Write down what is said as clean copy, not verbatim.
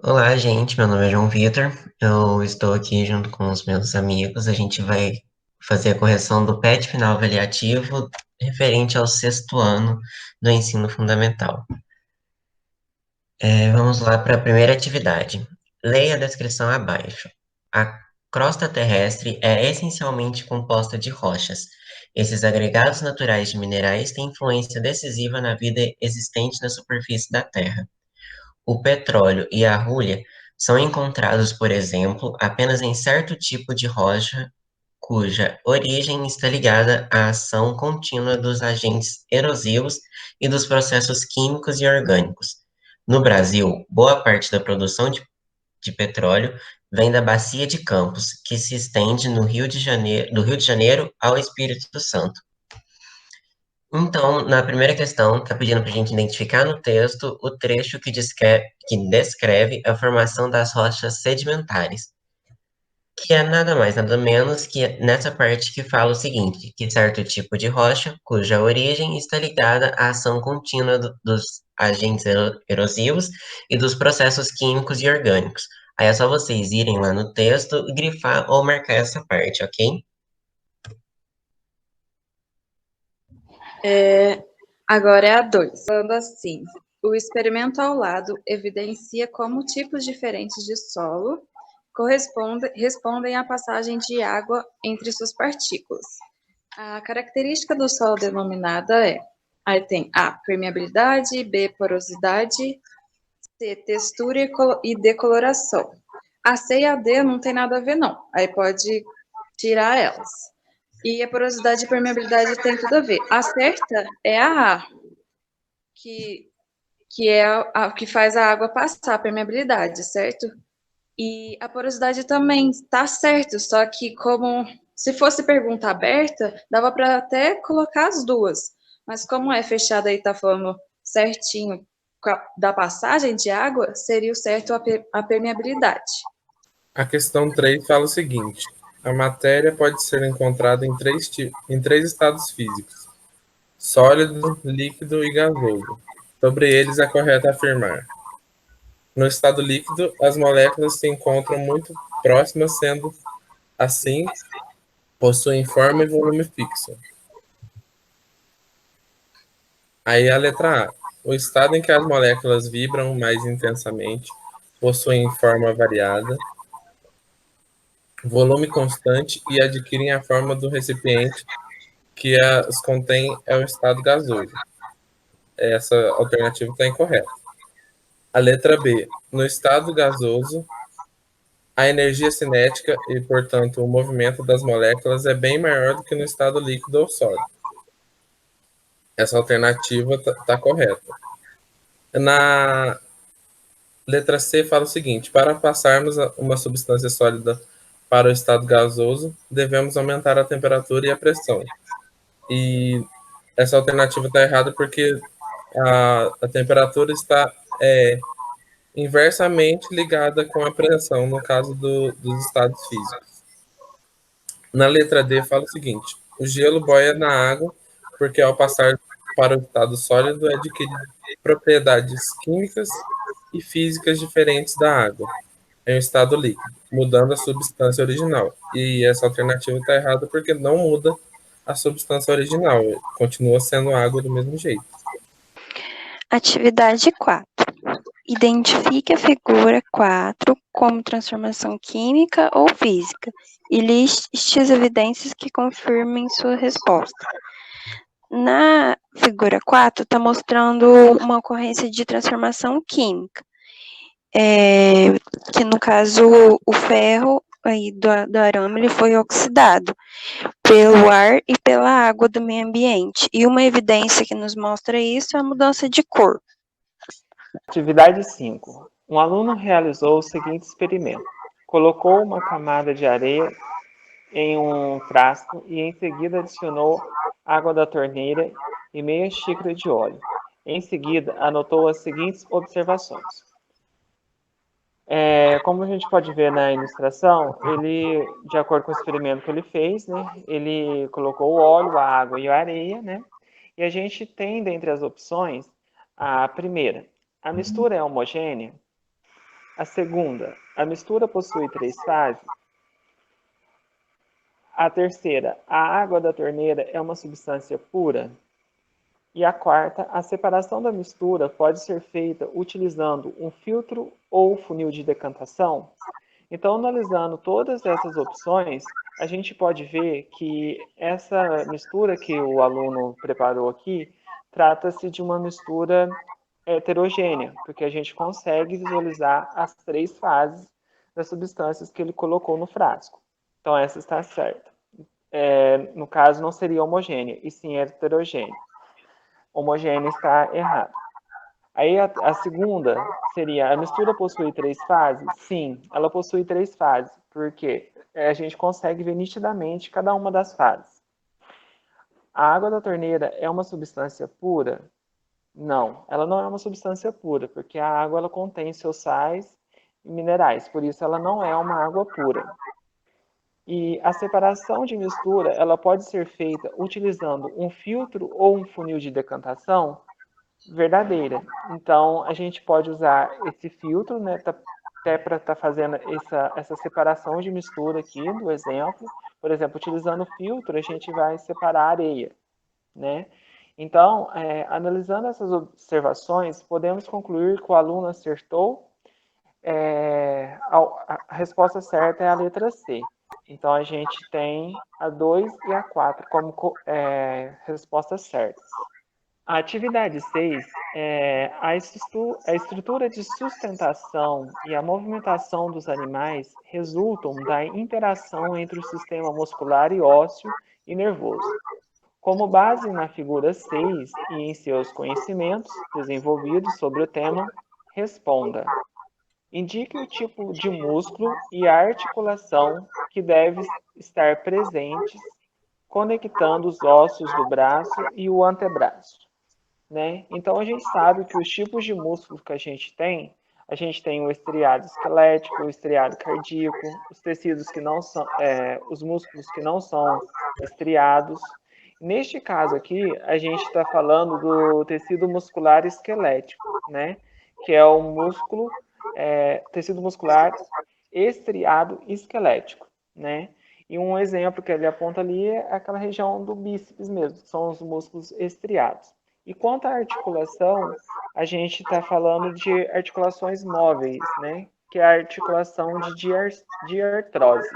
Olá, gente. Meu nome é João Vitor. Eu estou aqui junto com os meus amigos. A gente vai fazer a correção do PET final avaliativo referente ao sexto ano do ensino fundamental. Vamos lá para a primeira atividade. Leia a descrição abaixo. A crosta terrestre é essencialmente composta de rochas. Esses agregados naturais de minerais têm influência decisiva na vida existente na superfície da Terra. O petróleo e a rúllia são encontrados, por exemplo, apenas em certo tipo de rocha cuja origem está ligada à ação contínua dos agentes erosivos e dos processos químicos e orgânicos. No Brasil, boa parte da produção de petróleo vem da Bacia de Campos, que se estende no Rio de Janeiro, do Rio de Janeiro ao Espírito Santo. Então, na primeira questão, está pedindo para a gente identificar no texto o trecho que descreve a formação das rochas sedimentares, que é nada mais, nada menos que nessa parte que fala o seguinte, que certo tipo de rocha, cuja origem está ligada à ação contínua dos agentes erosivos e dos processos químicos e orgânicos. Aí é só vocês irem lá no texto e grifar ou marcar essa parte, ok? Agora é a 2. Falando assim, o experimento ao lado evidencia como tipos diferentes de solo respondem à passagem de água entre suas partículas. A característica do solo denominada é, aí tem A, permeabilidade, B, porosidade, C, textura e decoloração. A C e a D não tem nada a ver não, aí pode tirar elas. E a porosidade e permeabilidade tem tudo a ver. A certa é a A, que, que é a que faz a água passar, a permeabilidade, certo? E a porosidade também está certo, só que como se fosse pergunta aberta, dava para até colocar as duas. Mas como é fechada e está falando certinho da passagem de água, seria o certo a permeabilidade. A questão 3 fala o seguinte: a matéria pode ser encontrada em três estados físicos: sólido, líquido e gasoso. Sobre eles é correto afirmar. No estado líquido, as moléculas se encontram muito próximas, sendo assim, possuem forma e volume fixo. Aí a letra A. O estado em que as moléculas vibram mais intensamente, possuem forma variada, volume constante e adquirem a forma do recipiente que as contém é o estado gasoso. Essa alternativa está incorreta. A letra B. No estado gasoso, a energia cinética e, portanto, o movimento das moléculas é bem maior do que no estado líquido ou sólido. Essa alternativa está correta. Na letra C fala o seguinte: para passarmos uma substância sólida para o estado gasoso, devemos aumentar a temperatura e a pressão. E essa alternativa está errada porque a temperatura está inversamente ligada com a pressão, no caso dos estados físicos. Na letra D fala o seguinte: o gelo boia na água porque ao passar para o estado sólido adquire propriedades químicas e físicas diferentes da água em um estado líquido, mudando a substância original. E essa alternativa está errada porque não muda a substância original, continua sendo água do mesmo jeito. Atividade 4. Identifique a figura 4 como transformação química ou física e liste as evidências que confirmem sua resposta. Na figura 4, está mostrando uma ocorrência de transformação química, que no caso o ferro aí do arame ele foi oxidado pelo ar e pela água do meio ambiente. E uma evidência que nos mostra isso é a mudança de cor. Atividade 5. Um aluno realizou o seguinte experimento. Colocou uma camada de areia em um frasco e em seguida adicionou água da torneira e meia xícara de óleo. Em seguida, anotou as seguintes observações. Como a gente pode ver na ilustração, ele, de acordo com o experimento que ele fez, né, ele colocou o óleo, a água e a areia, né, e a gente tem, dentre as opções, a primeira, a mistura é homogênea? A segunda, a mistura possui 3 fases. A terceira, a água da torneira é uma substância pura. E a quarta, a separação da mistura pode ser feita utilizando um filtro ou funil de decantação. Então, analisando todas essas opções, a gente pode ver que essa mistura que o aluno preparou aqui trata-se de uma mistura heterogênea, porque a gente consegue visualizar as 3 fases das substâncias que ele colocou no frasco. Então, essa está certa. No caso, não seria homogênea, e sim heterogênea. Homogênea está errado. Aí a segunda seria, a mistura possui 3 fases? Sim, ela possui 3 fases, porque a gente consegue ver nitidamente cada uma das fases. A água da torneira é uma substância pura? Não, ela não é uma substância pura, porque a água ela contém seus sais e minerais, por isso ela não é uma água pura. E a separação de mistura, ela pode ser feita utilizando um filtro ou um funil de decantação? Verdadeira. Então, a gente pode usar esse filtro, né, até para estar fazendo essa separação de mistura aqui do exemplo. Por exemplo, utilizando o filtro, a gente vai separar a areia, né? Então, analisando essas observações, podemos concluir que o aluno acertou. A resposta certa é a letra C. Então, a gente tem a 2 e a 4 como respostas certas. A atividade 6 é a estrutura de sustentação e a movimentação dos animais resultam da interação entre o sistema muscular e ósseo e nervoso. Como base na figura 6 e em seus conhecimentos desenvolvidos sobre o tema, responda. Indique o tipo de músculo e a articulação que deve estar presentes, conectando os ossos do braço e o antebraço. Né? Então, a gente sabe que os tipos de músculos que a gente tem o estriado esquelético, o estriado cardíaco, os tecidos que não são, os músculos que não são estriados. Neste caso aqui, a gente está falando do tecido muscular esquelético, né? Que é o músculo, tecido muscular estriado esquelético, né? E um exemplo que ele aponta ali é aquela região do bíceps mesmo, que são os músculos estriados. E quanto à articulação, a gente está falando de articulações móveis, né? Que é a articulação de diartrose.